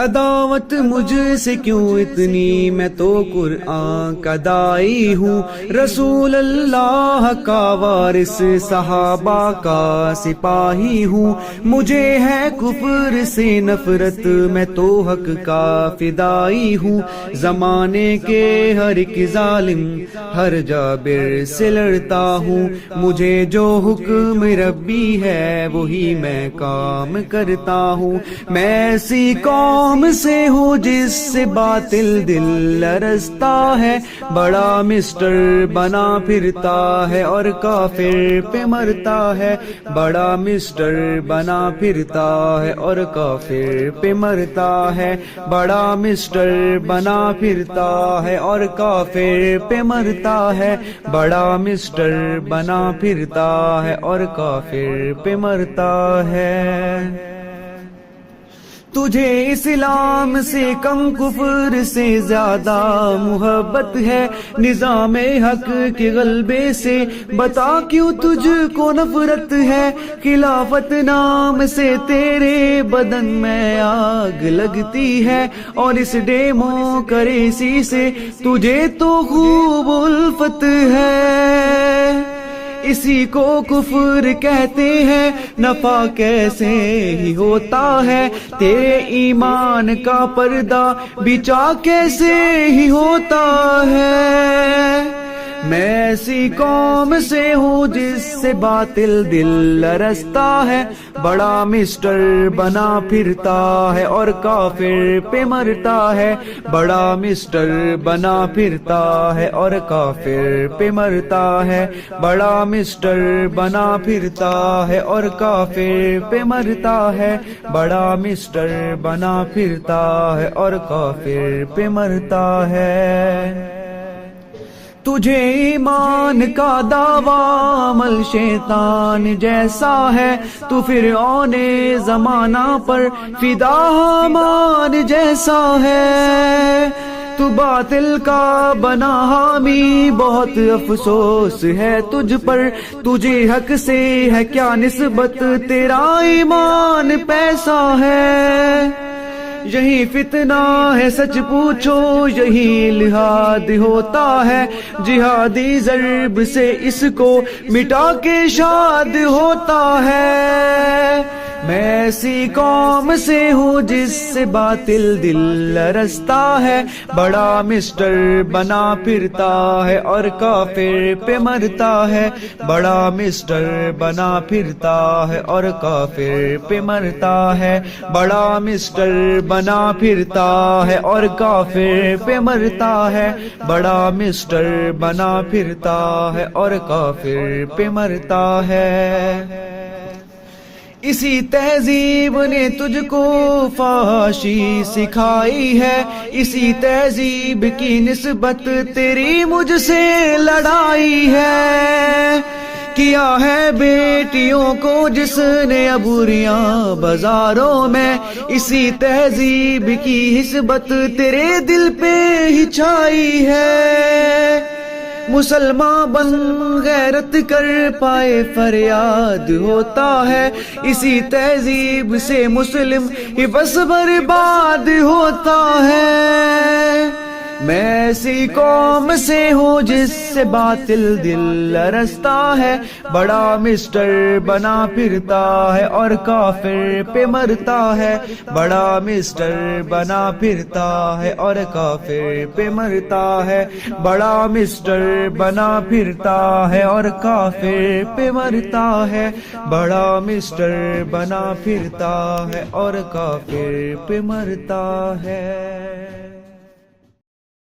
عداوت مجھ سے کیوں اتنی، میں تو قرآن کا دائی ہوں، رسول اللہ کا وارث، صحابہ کا سپاہی ہوں، مجھے ہے کفر سے نفرت، میں تو حق کا فدائی ہوں، زمانے کے ہر ایک ظالم ہر جابر سے لڑتا ہوں، مجھے جو حکم ربی ہے وہی میں کام کرتا ہوں، میں ایسی قوم سے ہوں جس سے باطل دل لرزتا ہے، بڑا مسٹر بنا پھرتا ہے اور کافر پہ مرتا ہے، بڑا مسٹر بنا پھرتا ہے اور کافر پہ مرتا ہے، بڑا مسٹر بنا پھرتا ہے اور کافر پہ مرتا ہے، بڑا مسٹر بنا پھرتا ہے اور کافر پہ مرتا ہے۔ تجھے اسلام سے کم کفر سے زیادہ محبت ہے، نظام حق کے غلبے سے بتا کیوں تجھ کو نفرت ہے، خلافت نام سے تیرے بدن میں آگ لگتی ہے، اور اس ڈیموکریسی سے تجھے تو خوب الفت ہے، اسی کو کفر کہتے ہیں، نفع کیسے ہی ہوتا ہے، تیرے ایمان کا پردہ بچا کیسے ہی ہوتا ہے، میں ایسی قوم سے ہوں جس سے باطل دل لرزتا ہے، بڑا مسٹر بنا پھرتا ہے اور کافر پہ مرتا ہے، بڑا مسٹر بنا پھرتا ہے اور کافر پہ مرتا ہے، بڑا مسٹر بنا پھرتا ہے اور کافر پہ مرتا ہے، بڑا مسٹر بنا پھرتا ہے اور کافر پہ مرتا ہے۔ تجھے ایمان کا دعویٰ عمل شیطان جیسا ہے، تو فرعون زمانہ پر فدا حامان جیسا ہے، تو باطل کا بنا حامی، بہت افسوس ہے تجھ پر، تجھے حق سے ہے کیا نسبت، تیرا ایمان پیسہ ہے، یہی فتنہ ہے سچ پوچھو، یہی الہاد ہوتا ہے، جہادی ضرب سے اس کو مٹا کے شاد ہوتا ہے، میں ایسی قوم سے ہوں جس سے باطل دل لرزتا ہے، بڑا مسٹر بنا پھرتا ہے اور کافر پہ مرتا ہے، بڑا مسٹر بنا پھرتا ہے اور کافر پہ مرتا ہے، بڑا مسٹر بنا پھرتا ہے اور کافر پہ مرتا ہے، بڑا مسٹر بنا پھرتا ہے اور کافر پہ مرتا ہے۔ اسی تہذیب نے تجھ کو فحاشی سکھائی ہے، اسی تہذیب کی نسبت تیری مجھ سے لڑائی ہے، کیا ہے بیٹیوں کو جس نے عبوریاں بازاروں میں، اسی تہذیب کی نسبت تیرے دل پہ ہی چھائی ہے، مسلمان بن غیرت کر پائے فریاد ہوتا ہے، اسی تہذیب سے مسلم ہی بس برباد ہوتا ہے، میں ایسی قوم سے ہوں جس سے باطل دل لرزتا ہے، بڑا مسٹر بنا پھرتا ہے اور کافر پہ مرتا ہے، بڑا مسٹر بنا پھرتا ہے اور کافر پہ مرتا ہے، بڑا مسٹر بنا پھرتا ہے اور کافر پہ مرتا ہے، بڑا مسٹر بنا پھرتا ہے اور کافر پہ مرتا ہے۔